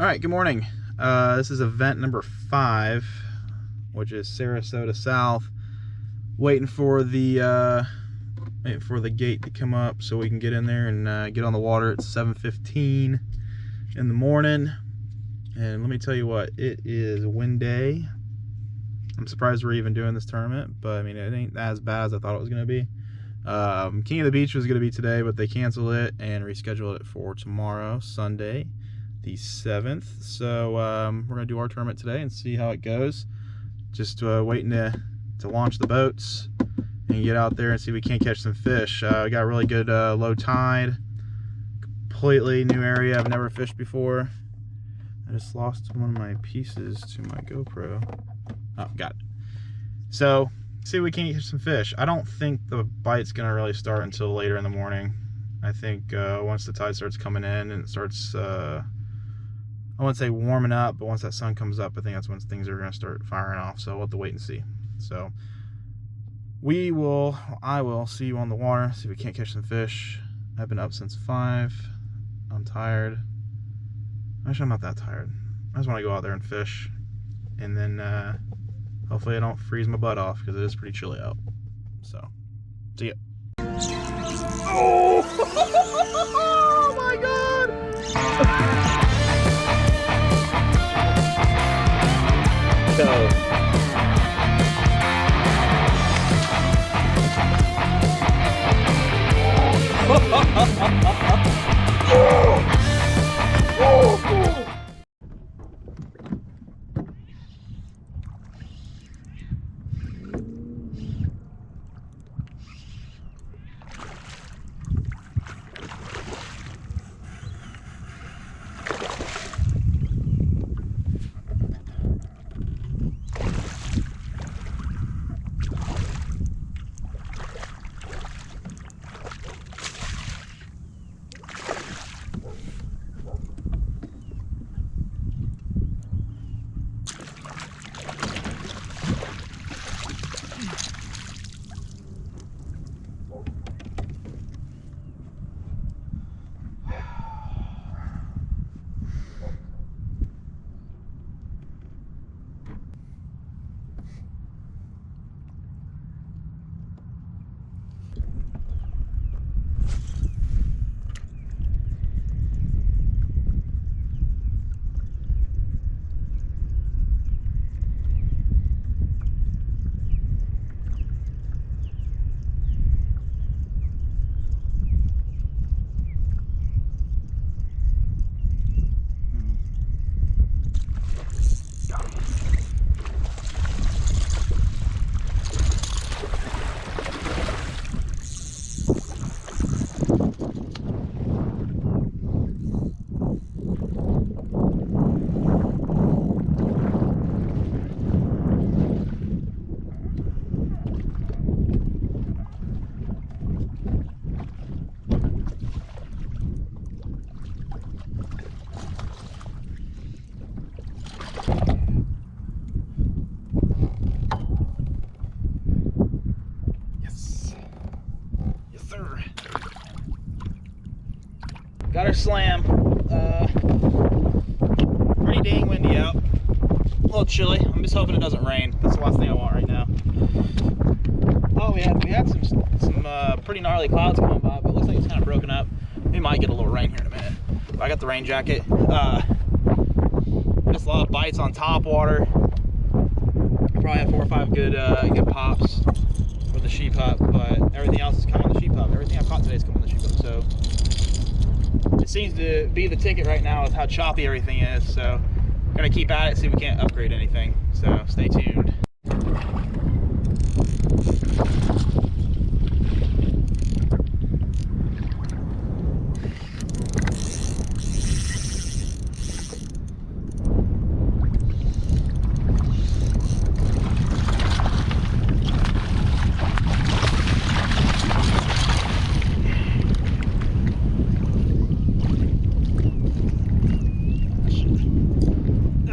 All right, good morning. This is event number 5, which is Sarasota South. Waiting for the gate to come up so we can get in there and get on the water. It's 7:15 in the morning, and let me tell you what, it is wind day. I'm surprised we're even doing this tournament, but I mean, it ain't as bad as I thought it was going to be. King of the Beach was going to be today, but they canceled it and rescheduled it for tomorrow, Sunday the 7th. So we're going to do our tournament today and see how it goes. Just waiting to launch the boats and get out there and see if we can't catch some fish. We got a really good low tide, completely new area. I've never fished before. I just lost one of my pieces to my GoPro. Oh, got it. So see if we can't catch some fish. I don't think the bite's gonna really start until later in the morning. I think once the tide starts coming in and it starts I wouldn't say warming up, but once that sun comes up, I think that's when things are going to start firing off. So we'll have to wait and see. So I will see you on the water, see if we can't catch some fish. I've been up since 5. I'm tired. Actually, I'm not that tired. I just want to go out there and fish. And then hopefully I don't freeze my butt off because it is pretty chilly out. So, see ya. Oh! Oh my God! So got our slam. Pretty dang windy out. A little chilly. I'm just hoping it doesn't rain. That's the last thing I want right now. Oh, we had some pretty gnarly clouds coming by, but it looks like it's kind of broken up. We might get a little rain here in a minute. But I got the rain jacket. Just a lot of bites on top water. Probably have 4 or 5 good pops for the sheep hop, but everything else is coming on the sheep hop. Everything I've caught today is coming on the sheep hop. So it seems to be the ticket right now with how choppy everything is. So I'm gonna keep at it, see if we can't upgrade anything. So stay tuned.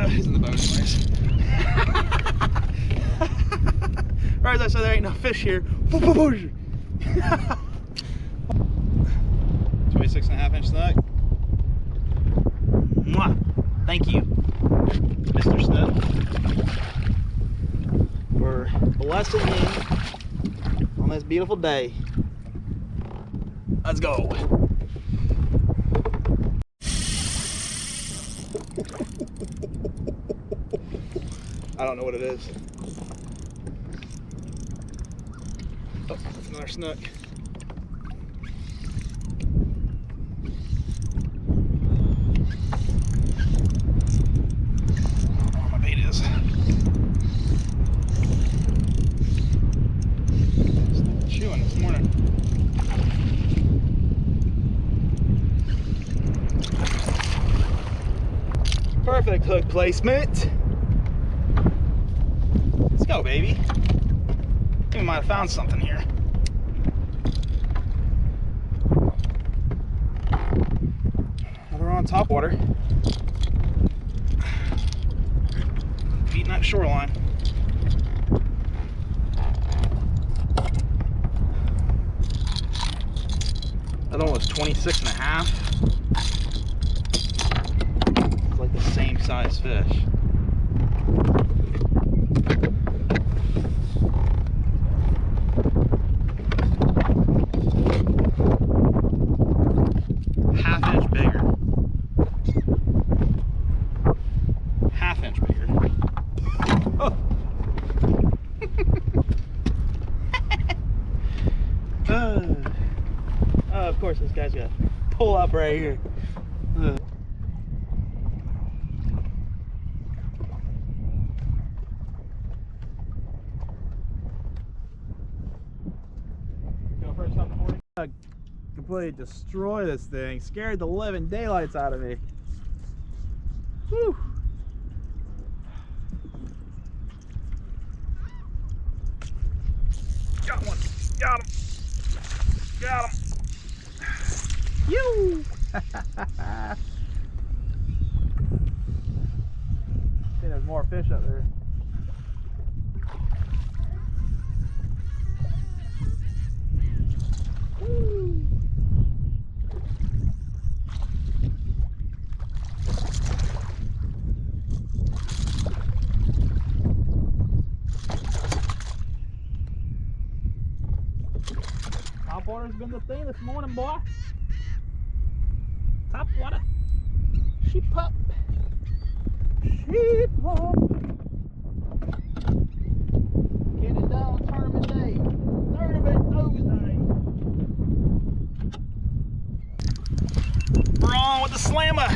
He's in the boat anyways. Right as I said, there ain't no fish here. 26.5 inch snook. Mwah. Thank you, Mr. Snook, for blessing me on this beautiful day. Let's go. I don't know what it is. Oh, that's another snook. Chewing this morning. Perfect hook placement. Let's go, baby. I think we might have found something here. Another on top water. Beating that shoreline. Another one was 26 and a half. It's like the same size fish. Half-inch bigger. Half-inch bigger. Oh. Of course, this guy's got to pull up right here. Go first up before you. Completely destroy this thing. Scared the living daylights out of me. Whew. Got one. Got him. Got him. You. I think there's more fish up there. Woo. Top water's been the thing this morning, boy. Top water. Sheep pup. Sheep pup. Get it done tournament day. Tournament Tuesday. We're on with the slammer.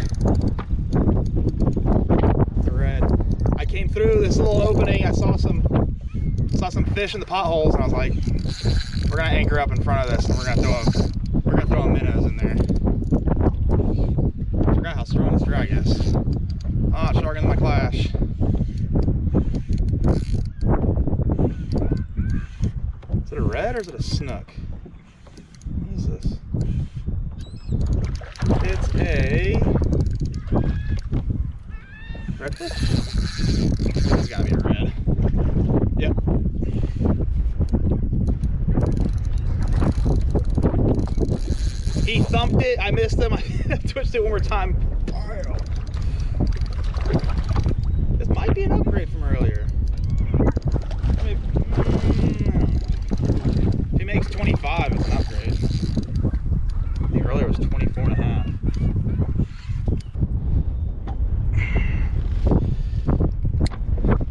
It's a red. I came through this little opening. I saw some fish in the potholes, and I was like, we're gonna anchor up in front of this, and we're gonna throw a minnows in there. I forgot how strong this drag is. Ah, shark in my clash. Is it a red or is it a snook? What is this? It's a redfish? It's gotta be a red. Yep. He thumped it, I missed him, I twitched it one more time. This might be an upgrade from earlier. I mean, if he makes 25, it's an upgrade. I think earlier was 24 and a half.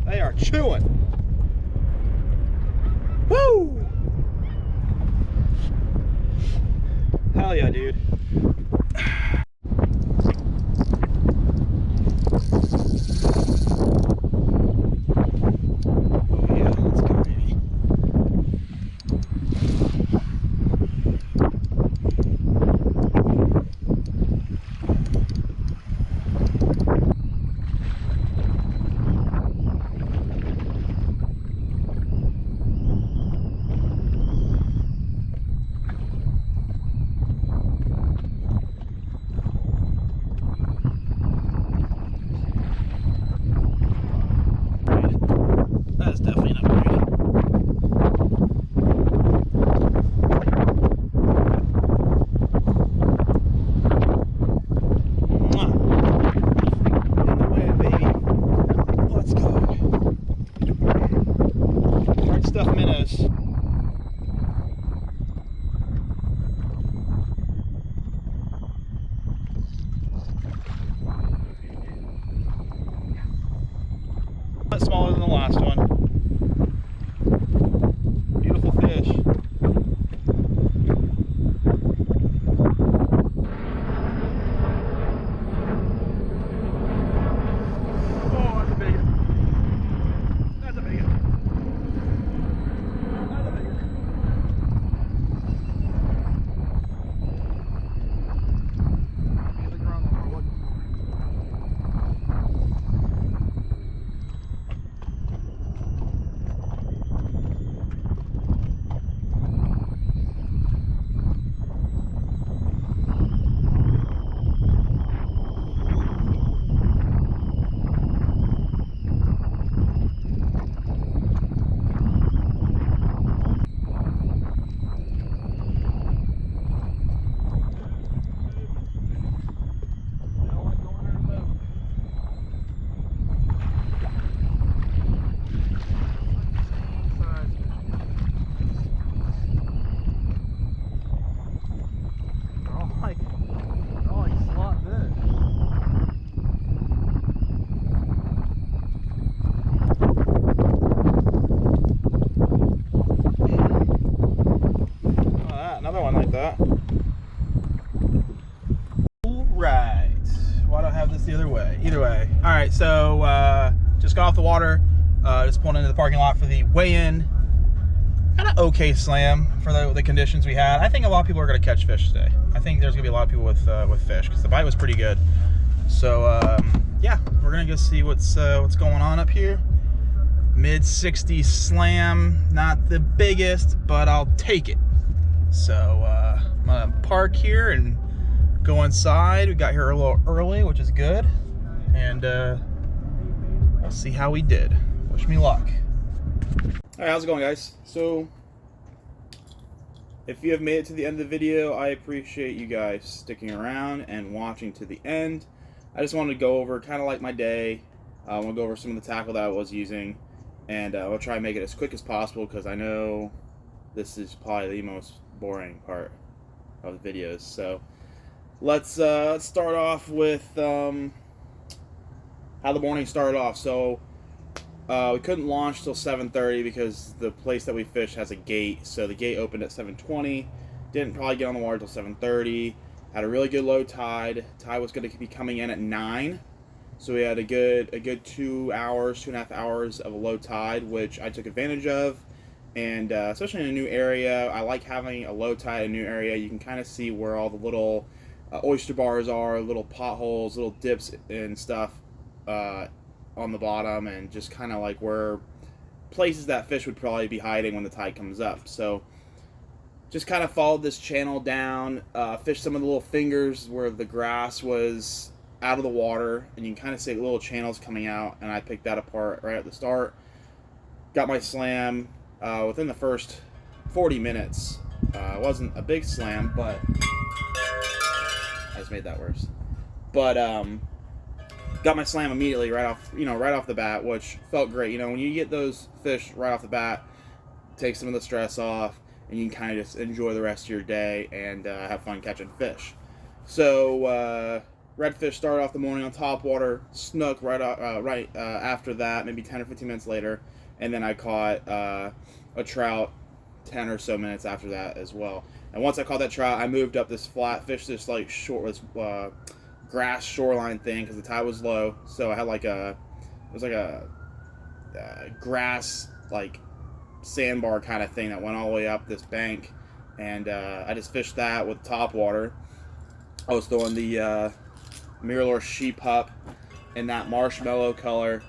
They are chewing. Woo! Hell yeah, dude. that. All right. Why do I have this the other way? Either way. All right, so just got off the water. Just pulling into the parking lot for the weigh-in. Kind of okay slam for the conditions we had. I think a lot of people are going to catch fish today. I think there's going to be a lot of people with fish because the bite was pretty good. So yeah, we're going to go see what's going on up here. Mid-60 slam, not the biggest, but I'll take it. So I'm going to park here and go inside. We got here a little early, which is good. And we'll see how we did. Wish me luck. Alright, how's it going, guys? So, if you have made it to the end of the video, I appreciate you guys sticking around and watching to the end. I just wanted to go over kind of like my day. I want to go over some of the tackle that I was using, and I'll try and make it as quick as possible because I know this is probably the most boring part of the videos. So, let's start off with how the morning started off. So, we couldn't launch till 7:30 because the place that we fished has a gate. So the gate opened at 7:20. Didn't probably get on the water till 7:30. Had a really good low tide. Tide was going to be coming in at 9. So we had a good 2 hours, 2.5 hours of a low tide, which I took advantage of. And especially in a new area, I like having a low tide in a new area. You can kind of see where all the little oyster bars are, little potholes, little dips and stuff. On the bottom, and just kind of like where places that fish would probably be hiding when the tide comes up. So just kind of followed this channel down, fished some of the little fingers where the grass was out of the water, and you can kind of see little channels coming out, and I picked that apart right at the start. Got my slam within the first 40 minutes. It wasn't a big slam, but I just made that worse. But got my slam immediately right off the bat, which felt great. You know, when you get those fish right off the bat, take some of the stress off, and you can kind of just enjoy the rest of your day and have fun catching fish. So redfish started off the morning on top water, snook right after that, maybe 10 or 15 minutes later, and then I caught a trout 10 or so minutes after that as well. And once I caught that trout, I moved up this flat fish, this like short, grass shoreline thing because the tide was low, so I had it was like a grass like sandbar kind of thing that went all the way up this bank, and I just fished that with top water. I was throwing the Mirror sheep hup in that marshmallow color,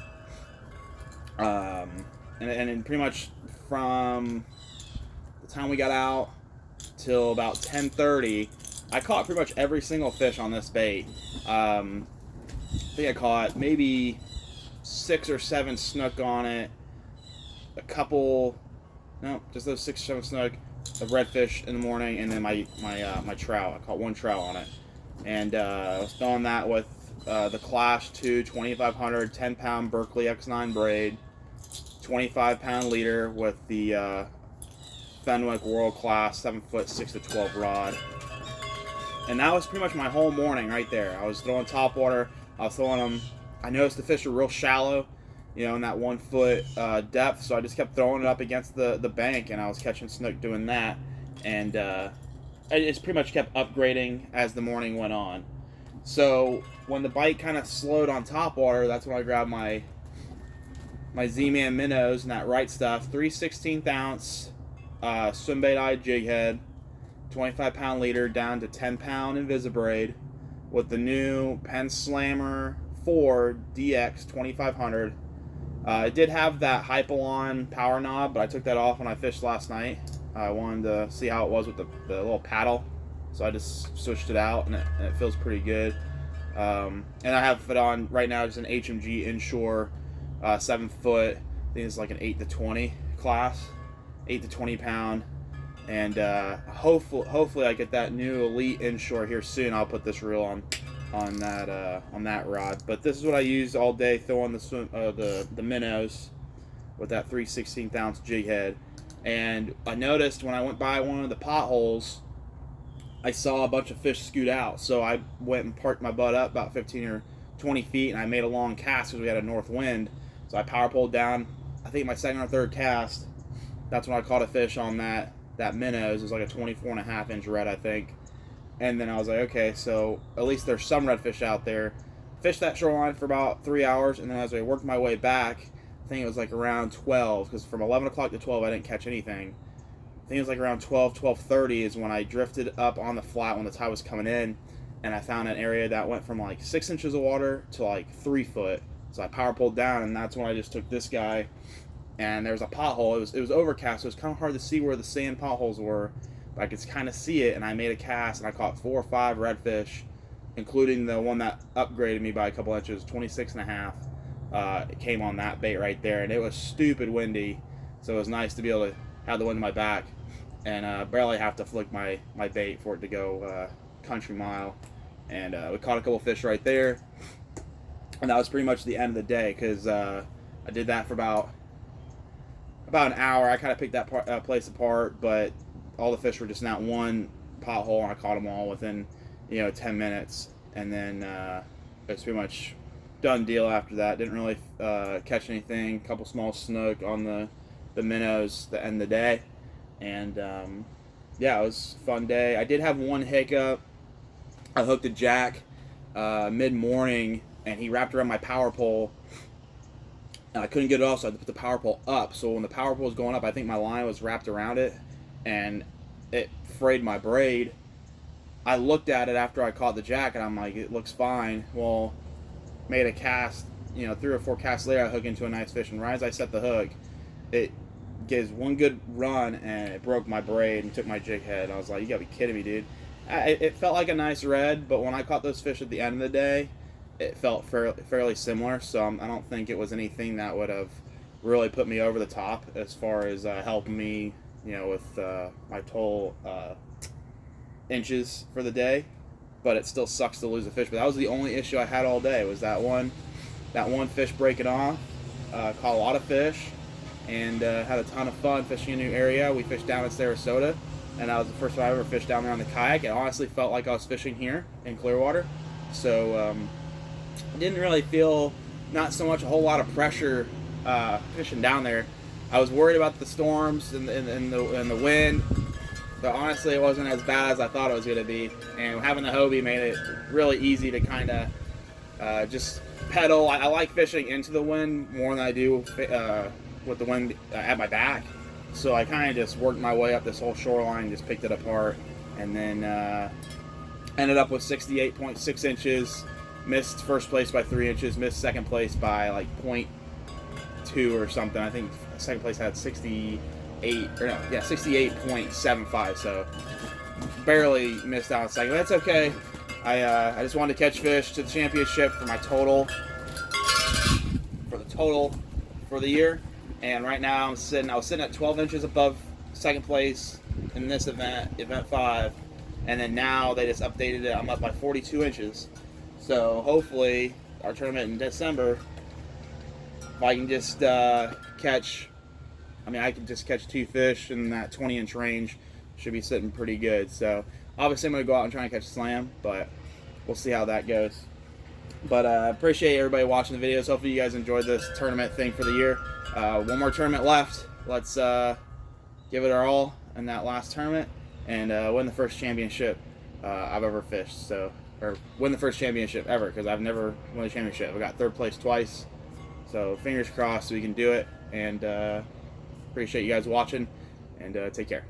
and pretty much from the time we got out till about 10:30. I caught pretty much every single fish on this bait. I think I caught maybe 6 or 7 snook on it. Just those 6 or 7 snook, the redfish in the morning, and then my trout. I caught 1 trout on it. And I was throwing that with the Clash 2 2500 10-pound Berkeley X9 braid, 25-pound leader with the Fenwick World Class 7-foot 6 to 12 rod. And that was pretty much my whole morning right there. I was throwing top water. I was throwing them. I noticed the fish were real shallow, in that 1 foot depth. So I just kept throwing it up against the bank, and I was catching snook doing that. And I just pretty much kept upgrading as the morning went on. So when the bite kind of slowed on top water, that's when I grabbed my Z-Man minnows and that right stuff. 3/16 ounce swim bait eye jig head. 25-pound leader down to 10-pound Invisibraid with the new Penn Slammer 4 DX 2500. It did have that Hypalon power knob, but I took that off when I fished last night. I wanted to see how it was with the little paddle, so I just switched it out, and it feels pretty good. And I have it on right now just an HMG inshore 7-foot. I think it's like an 8 to 20 class, 8 to 20 pound. And hopefully I get that new Elite inshore here soon. I'll put this reel on that rod. But this is what I use all day, throwing the minnows with that 3/16 ounce jig head. And I noticed when I went by one of the potholes, I saw a bunch of fish scoot out. So I went and parked my butt up about 15 or 20 feet, and I made a long cast because we had a north wind. So I power poled down. I think my second or third cast, that's when I caught a fish on that that minnows. It was like a 24.5-inch red, I think. And then I was like, okay, so at least there's some redfish out there. Fished that shoreline for about 3 hours, and then as I worked my way back, I think it was like around 12, because from 11 o'clock to 12 I didn't catch anything. I think it was like around 12:30 is when I drifted up on the flat when the tide was coming in, and I found an area that went from like 6 inches of water to like 3 foot. So I power pulled down, and that's when I just took this guy, and there was a pothole. It was overcast, so it was kind of hard to see where the sand potholes were, but I could kind of see it, and I made a cast, and I caught 4 or 5 redfish, including the one that upgraded me by a couple inches, 26.5. It came on that bait right there, and it was stupid windy, so it was nice to be able to have the wind in my back and barely have to flick my bait for it to go country mile. And we caught a couple fish right there, and that was pretty much the end of the day, because I did that for about an hour. I kind of picked that place apart, but all the fish were just in that one pothole, and I caught them all within 10 minutes, and then it was pretty much done deal after that. Didn't really catch anything. A couple small snook on the minnows the end of the day, and yeah, it was a fun day. I did have one hiccup. I hooked a jack mid-morning, and he wrapped around my power pole, and I couldn't get it off, so I had to put the power pole up. So when the power pole was going up, I think my line was wrapped around it, and it frayed my braid. I looked at it after I caught the jack, and I'm like, it looks fine. Well, made a cast, 3 or 4 casts later, I hook into a nice fish, and right as I set the hook, it gives one good run, and it broke my braid and took my jig head. I was like, you gotta be kidding me, dude. It felt like a nice red, but when I caught those fish at the end of the day, it felt fairly similar, so I don't think it was anything that would have really put me over the top as far as helping me, with my total inches for the day. But it still sucks to lose a fish. But that was the only issue I had all day, was that one fish breaking off. Caught a lot of fish, and had a ton of fun fishing a new area. We fished down in Sarasota, and that was the first time I ever fished down there on the kayak. It honestly felt like I was fishing here in Clearwater. So I didn't really feel not so much a whole lot of pressure fishing down there. I was worried about the storms and the wind, but honestly it wasn't as bad as I thought it was going to be. And having the Hobie made it really easy to kind of just pedal. I like fishing into the wind more than I do with the wind at my back. So I kind of just worked my way up this whole shoreline, just picked it apart, and then ended up with 68.6 inches. Missed first place by 3 inches, missed second place by like 0.2 or something. I think second place had 68.75, so barely missed out on second. But that's okay. I just wanted to catch fish to the championship for my total, for the year. And right now I was sitting at 12 inches above second place in this event 5, and then now they just updated it. I'm up by 42 inches. So hopefully our tournament in December, if I can just catch 2 fish in that 20-inch range, should be sitting pretty good. So obviously I'm going to go out and try and catch a slam, but we'll see how that goes. But I appreciate everybody watching the videos. Hopefully you guys enjoyed this tournament thing for the year. One more tournament left. Let's give it our all in that last tournament and win the first championship I've ever fished. Or win the first championship ever, because I've never won a championship. I got 3rd place twice. So fingers crossed we can do it. And appreciate you guys watching, and take care.